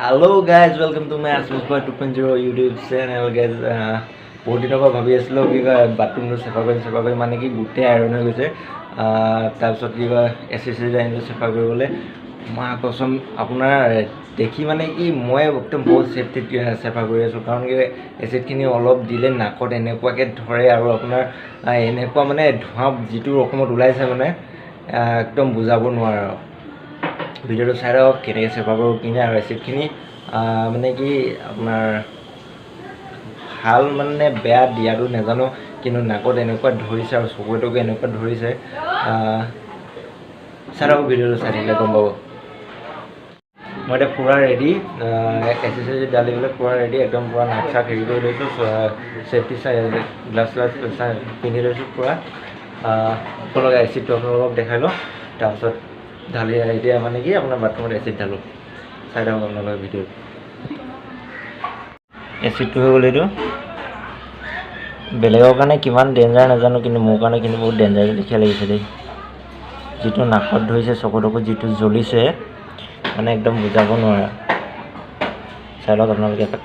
Hello guys, welcome to my Asmus Boy 2.0 YouTube channel guys. বহুত দিনৰ পৰা ভাবি আছিলোঁ কি কয় বাথৰুমটো চাফা কৰি মানে কি গোটেই আইৰণ হৈ গৈছে। তাৰপিছত কি কয় এচেচিজ আনিলোঁ চাফা কৰিবলৈ। মই কচম আপোনাৰ দেখি মানে কি মই একদম বহুত চেফটিত চাফা কৰি আছোঁ, কাৰণ কি এচিডখিনি অলপ দিলে নাকত এনেকুৱাকৈ ধৰে আৰু আপোনাৰ এনেকুৱা মানে ধোঁৱা যিটো ৰকমত ওলাইছে মানে একদম বুজাব নোৱাৰে আৰু। ভিডিঅ'টো চাই লওক কেনেকৈ চাফা কৰোঁ কিনে, আৰু এচিডখিনি মানে কি আপোনাৰ ভাল মানে বেয়া দিয়াটো নাজানো, কিন্তু নাকত এনেকুৱা ধৰিছে আৰু চকুটোকে এনেকুৱা ধৰিছে। চাই লওক ভিডিঅ'টো চাই থাকিলে গম পাব। মই এতিয়া পূৰা ৰেডি, এচেচিজ ডালিবলৈ পূৰা ৰেডি, একদম পূৰা নাক চাক হেৰি কৰি লৈছোঁ, চেফটি গ্লাছ পিন্ধি লৈছোঁ পূৰা। আপোনালোকে এচিডটো আপোনালোকক দেখাই লওঁ, তাৰপিছত ঢালি এতিয়া মানে কি আপোনাৰ বাথৰুমত এচিড ঢালোঁ। চাই থাকক আপোনালোকে ভিডিঅ'ত। এচিডটো হৈ গ'ল এইটো। বেলেগৰ কাৰণে কিমান ডেঞ্জাৰ নাজানো, কিন্তু মোৰ কাৰণে কিন্তু বহুত ডেঞ্জাৰ লিখীয়া লাগিছে দেই। যিটো নাকত ধৰিছে, চকুত যিটো জ্বলিছে মানে একদম বুজাব নোৱাৰে। চাই লওক আপোনালোকে এপাক।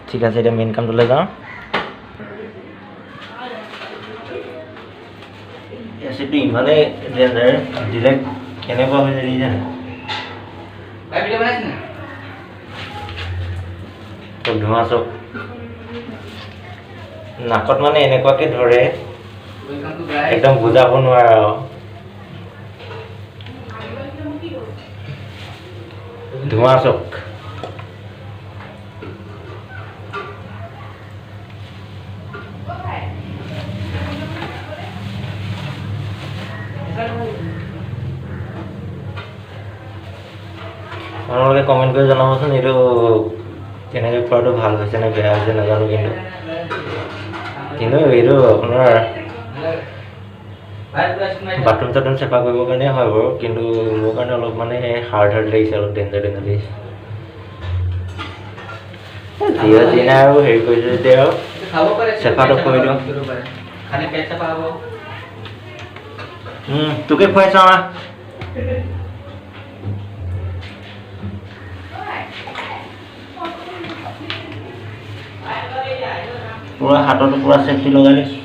ঠিক আছে, এতিয়া মেইন কামটোলৈ যাওঁ। এচিডটো ইমানেই ডেঞ্জাৰ, দিলে কেনেকুৱা হৈ যায় জানে। ধোঁৱা চব নাকত মানে এনেকুৱাকৈ ধৰে একদম বুজাব নোৱাৰে আৰু। ধোঁৱা চক আপোনালোকে কমেণ্ট কৰি জনাবচোন এইটো কেনেকৈ খোৱাটো ভাল হৈছে নে বেয়া হৈছে নাজানো, কিন্তু এইটো আপোনাৰ বাথৰুম চাথৰুম চাফা কৰিবৰ কাৰণে হয় বাৰু, কিন্তু মোৰ কাৰণে অলপ মানে হাৰ্ড লাগিছে, অলপ ডেঞ্জাৰ লাগিছে। যিয়ে আৰু হেৰি কৰিছোঁ যেতিয়া আৰু চাফাটো কৰি দিওঁ। তোকে খুৱাই চাওঁ। পুৰা হাততো পুৰা চেফটি লগাই দিছোঁ।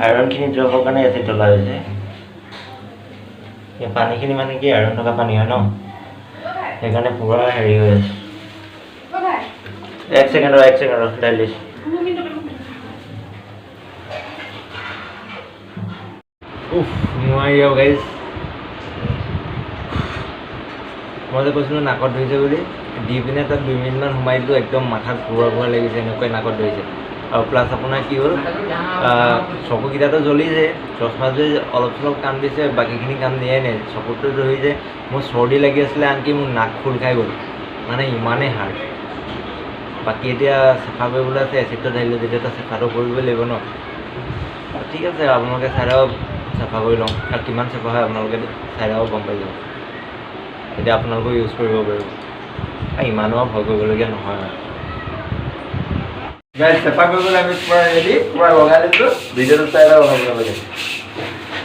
আইৰণখিনি যোৱাবৰ কাৰণে এচিড ঢলা হৈছে। এই পানীখিনি মানে কি আইৰণ থকা পানী হয় ন, সেইকাৰণে পুৰা হেৰি হৈ আছে। এক ছেকেণ্ড ডাইল দিছোঁ। নোৱাৰি আৰু গাইজ, মই যে কৈছিলোঁ নাকত ধৰিছে বুলি, দি পিনে তাত 2 মিনিটমান সোমাই দিলোঁ, একদম মাথাত ঘূৰা লাগিছে, এনেকুৱাই নাকত ধৰিছে। আৰু প্লাছ আপোনাৰ কি হ'ল, চকুকেইটাতো জ্বলিছে, চশমাযোৰে অলপ চলপ কাম দিছে, বাকীখিনি কাম দিয়াই নাই। চকুটো ধৰিছে, মোৰ চৰ্দি লাগি আছিলে, আনকি মোৰ নাক খোল খাই গ'ল, মানে ইমানেই হাৰ্ড। বাকী এতিয়া চাফা কৰিবলৈ আছে, এচিডটো ঢালিলোঁ যেতিয়া তাত চাফাটো কৰিবই লাগিব ন। ঠিক আছে, আপোনালোকে চাই লওক, চাফা কৰি লওঁ, আৰু কিমান চাফা হয় আপোনালোকে চাই লওক, গম পাই যাব। এতিয়া আপোনালোকেও ইউজ কৰিব পাৰিব, ইমানো ভয় কৰিবলগীয়া নহয় আৰু। চেফা কৰিবলৈ আমি পূৰা ৰেডি, পূৰা লগাই দিছোঁ। ভিডিঅ'টো চাই লওক আপোনালোকে,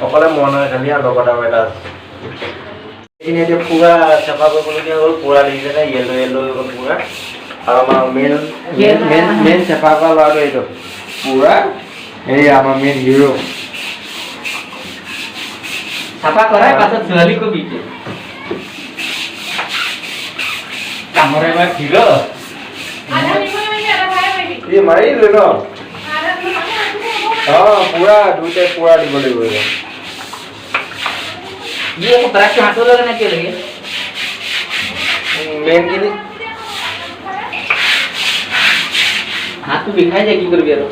অকলে মন হয় খালি আৰু লগত আৰু এটা আছে। এইখিনি এতিয়া পূৰা চাফা কৰিবলগীয়া হ'ল, পূৰা দেখিছেনে য়েল্ল' হৈ গ'ল পূৰা। আৰু আমাৰ মেইন চাফা কৰা ল'ৰাটো এইটো পূৰা, এই আমাৰ মেইন হিৰো। চাফা কৰাই পাছত ছোৱালী কবি কামৰে এবাৰ হিৰো মাৰিলো ন। পুৰা দুইটাই পুৰা দিব লাগিব। মেইনখিনি হাতটো বিষাই যায়, কি কৰিবি আৰু।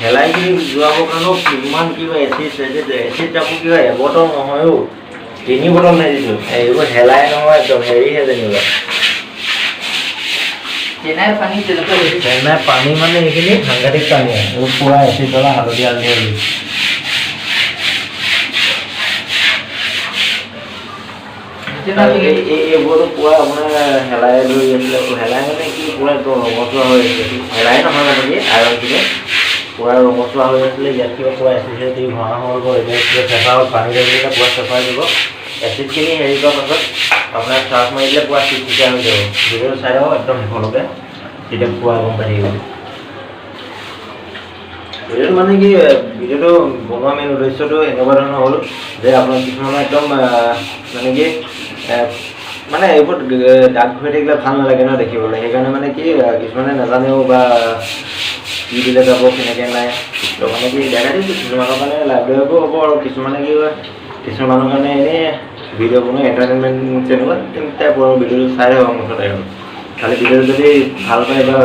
হেলাইখিনি যোৱাবৰ কাৰণেও কিমান কিবা এচিড যাব, কিবা এবটল নহয়ও, 3 বটল নাই দিছোঁ। এইবোৰ হেলাই নহয়, একদম হেৰিহে যেনিবা। চেনাইৰ পানী যেনেকুৱা হৈছে চেন্নাই পানী মানে এইখিনি সাংঘাতিক পানী আৰু পুৰা এচিড ডলা হালধীয়া হালধীয়া এইবোৰতো পুৰা আপোনাৰ হেলাই লৈ আছিলে হেলাই মানে কি পুৰা ৰঙচুৱা হৈ আছে হেলাই নহয় মানে কি আইৰনখিনি পুৰা ৰঙচুৱা হৈ আছিলে ইয়াত কিবা পুৰা এচিড দি ভঙা হৈ গ'ল এতিয়া কিবা চেফা হ'ল পানী দিলে পুৰা চেফা দিব এচিডখিনি হেৰি কৰাৰ পাছত আপোনাৰ চাৰ্ফ মাৰি দিলে পুৰা চিকচিকীয়া হৈ যাব ভিডিঅ'টো চাই লওক একদম শেষলৈকে তেতিয়া পুৰা গম পাই থাকিব ভিডিঅ'টো মানে কি ভিডিঅ'টো বনোৱা মেইন উদ্দেশ্যটো এনেকুৱা ধৰণৰ হ'ল যে আপোনাৰ কিছুমানে একদম মানে কি মানে এইবোৰ দাগ হৈ থাকিলে ভাল নালাগে ন দেখিবলৈ সেইকাৰণে মানে কি কিছুমানে নাজানেও বা কি দিলে যাব কেনেকৈ নাই তো মানে কি দেখাই দিছোঁ কিছুমানৰ কাৰণে লাইব্ৰেৰীকো হ'ব আৰু কিছুমানে কি হয় কিছুমানৰ কাৰণে এনেই ভিডিঅ' বনোৱা এণ্টাৰটেইনমেণ্ট তেনেকুৱা টাইপৰ ভিডিঅ'টো চাই থাকক মুঠতে আৰু খালি ভিডিঅ'টো যদি ভাল পায় বা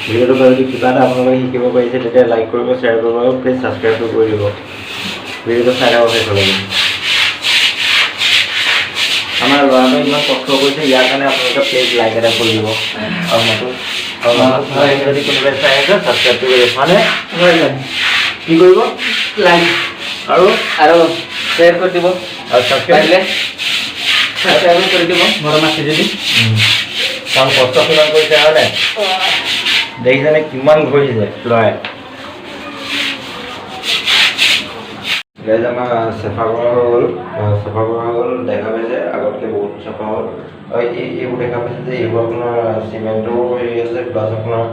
ভিডিঅ'টোৰ পৰা যদি কিবা এটা আপোনালোকে শিকিব পাৰিছে তেতিয়া লাইক কৰিব শ্বেয়াৰ কৰিব আৰু প্লিজ ছাবস্ক্ৰাইবটো কৰি দিব ভিডিঅ'টো চাই থাকক শেষলৈকে আমাৰ ল'ৰাটোৱে ইমান কষ্ট কৰিছে ইয়াৰ কাৰণে আপোনালোকে প্লিজ লাইক এটা কৰি দিব আৰু নতুন যদি কোনোবাই চাই আছে ছাবস্ক্ৰাইবটো কৰিব মানে কি কৰিব লাইক আৰু শ্বেয়াৰ কৰি দিব আৰু ছাবস্ক্ৰাইব কৰি দিব মৰম আছে যদি কাৰণ কষ্ট কিমান কৰিছে হয়নে দেখিছেনে কিমান ঘূৰিছে ল'ৰাই গাইজ আমাৰ চাফা কৰা হৈ গ'ল দেখা পাইছে আগতকৈ বহুত চাফা হ'ল আৰু এইবোৰ দেখা পাইছে যে এইবোৰ আপোনাৰ চিমেণ্টৰো হেৰি আছে প্লাছ আপোনাৰ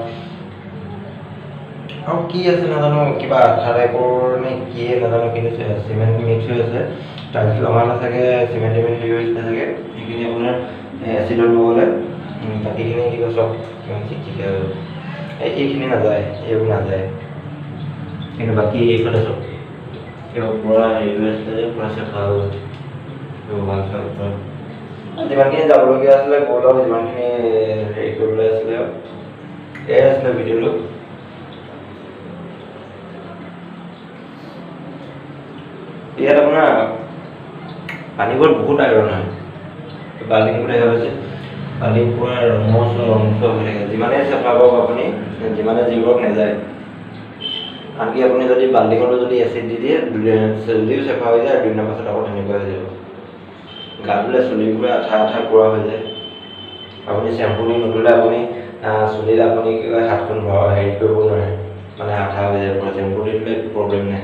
আৰু কি আছে নাজানো কিবা আঠা টাইপৰ নে কি নাজানো কিন্তু চিমেণ্ট মিক্স হৈ আছে টাইলছ লগালে চাগে চিমেণ্ট হেৰি হৈছিলে চাগে সেইখিনি আপোনাৰ এচিডত লগ'লে বাকীখিনি কিবা চব কিমান চিকচিকীয়া হৈ গ'ল এইখিনি নাযায় এইবোৰ নাযায় কিন্তু বাকী এইফালে চব এইবোৰ পূৰা হেৰি হৈ আছিলে যে পূৰা চাফা হৈ গ'ল এইবোৰ ভাল চাফা যিমানখিনি যাবলগীয়া আছিলে গ'ল আৰু যিমানখিনি হেৰি কৰিবলৈ আছিলে এয়াই আছিলে ভিডিঅ'টো ইয়াত আপোনাৰ পানীবোৰ বহুত আইৰণ হয় বাল্টিংবোৰ দেখা পাইছে বাল্টিং পূৰা ৰঙচুৱা হৈ থাকে যিমানেই চাফা কৰক আপুনি যিমানে যি কৰক নাযায় আনকি আপুনি যদি বাল্টিঙতো যদি এচিড দি দিয়ে যদিও চাফা হৈ যায় 2 দিনৰ পাছত আকৌ তেনেকুৱা হৈ যাব গা ধুলে চুলিবোৰে আঠা কুৰা হৈ যায় আপুনি চেম্পু দি নুধুলে আপুনি চুলিত আপুনি কি কয় হাতখন হেৰি কৰিব নোৱাৰে মানে আঠা হৈ যায় চেম্পু দি দিলে প্ৰব্লেম নাই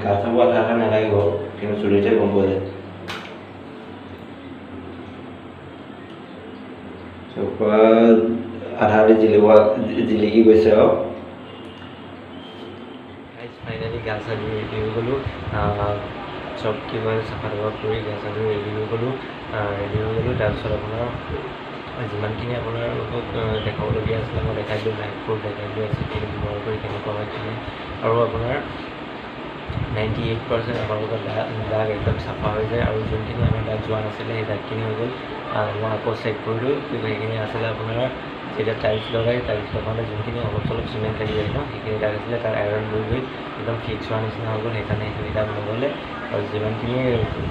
গা চাবোৰ আঠা নালাগিব কিন্তু চুলিতে গম পোৱা যায় আধা জিলিকি গৈছে আৰু ফাইনেলি গা চা ধুই ৰেডি হৈ গ'লোঁ চব কিবা চাফা তাফা কৰি গা চা ধুই ৰেডি হৈ গ'লোঁ তাৰপিছত আপোনাৰ যিমানখিনি আপোনালোকক দেখাবলগীয়া আছিলে মই দেখাই দিলোঁ লাইভ প্ৰুফ দেখাই দিলোঁ এচিডখিনি ব্যৱহাৰ কৰি কেনেকুৱা হয় কিনে আৰু আপোনাৰ 98% আপোনালোকৰ দাগ একদম চাফা হৈ যায় আৰু যোনখিনি আমাৰ দাগ যোৱা নাছিলে সেই দাগখিনি হৈ গ'ল মই আকৌ চেক কৰিলোঁ কিন্তু সেইখিনি আছিলে আপোনাৰ যেতিয়া টাইলছ লগাওঁতে যোনখিনি অলপ চলপ চিমেণ্ট লাগি যায় ন সেইখিনি দাগ আছিলে তাৰ আইৰণ গৈ একদম ফিক্স হোৱা নিচিনা হৈ গ'ল সেইকাৰণে সেইখিনি দাগ নগ'লে আৰু যিমানখিনি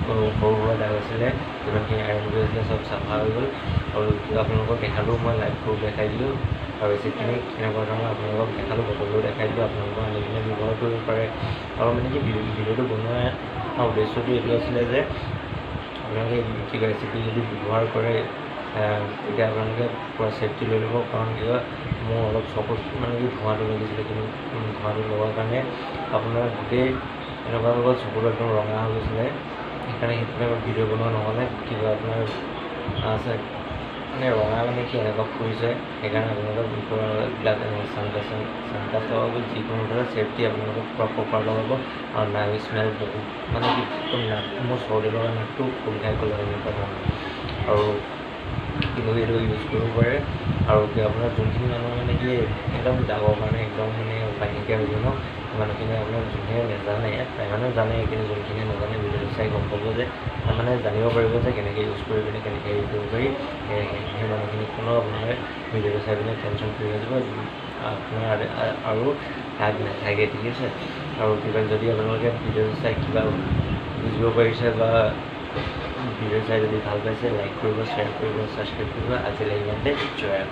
সৰু সুৰা দাগ আছিলে যিমানখিনি আইৰণ গৈ আছিলে চব চাফা হৈ গ'ল আৰু আপোনালোকক দেখালোঁ মই লাইভ প্ৰুফ দেখাই দিলোঁ আৰু এচিডখিনি কেনেকুৱা ধৰণৰ আপোনালোকক দেখালোঁ বটলটো দেখাই দিলোঁ আপোনালোকক আনি কিনে ব্যৱহাৰ কৰিব পাৰে আৰু মানে কি ভিডিঅ'টো বনোৱাৰ উদ্দেশ্যটো এইটো আছিলে যে আপোনালোকে কি কয় এচিডটো যদি ব্যৱহাৰ কৰে তেতিয়া আপোনালোকে পূৰা ছেফটি লৈ ল'ব কাৰণ কি হয় মোৰ অলপ চকুত মানে কি ধোঁৱাটো লাগিছিলে কিন্তু ধোঁৱাটো লগোৱাৰ কাৰণে আপোনাৰ গোটেই এনেকুৱা হৈ গ'ল চকুটো একদম ৰঙা হৈ গৈছিলে সেইকাৰণে সেইটো ভিডিঅ' বনোৱা নহ'লে কিবা আপোনাৰ আছে মানে ৰঙা মানে কি এনেকুৱা ফুৰিছে সেইকাৰণে আপোনালোকক এইবিলাক চানগ্লাছ লগাব যিকোনো ধৰণৰ ছেফটি আপোনালোকক পূৰা প্ৰপাৰ লগাব আৰু নাক স্মেল বহুত মানে কি একদম নাক মোৰ চৰ্দি লগা নাকটো খোল খাই গ'ল এনেকুৱা ধৰণৰ আৰু কিন্তু এইটো ইউজ কৰিব পাৰে আৰু আপোনাৰ যোনখিনি মানুহ মানে কি একদম যাবৰ কাৰণে একদম মানে পানীকৈ হৈ ন মানুহখিনি আপোনাৰ যোনখিনি নাজানে প্ৰায় মানুহে জানে কিন্তু যোনখিনি নাজানে ভিডিঅ'টো চাই গম পাব যে মানে জানিব পাৰিব যে কেনেকৈ ইউজ কৰি পিনে কেনেকৈ ইউজ কৰিব পাৰি সেই মানুহখিনিক কোনো আপোনাৰ ভিডিঅ'টো চাই পিনে টেনশ্যন ফ্ৰী হৈ যাব আপোনাৰ আৰু দাগ নাথাকে ঠিক আছে আৰু কিবা যদি আপোনালোকে ভিডিঅ'টো চাই কিবা বুজিব পাৰিছে বা ভিডিঅ' চাই যদি ভাল পাইছে লাইক কৰিব শ্বেয়াৰ কৰিব ছাবস্ক্ৰাইব কৰিব আজিলৈ ইমানতে জয়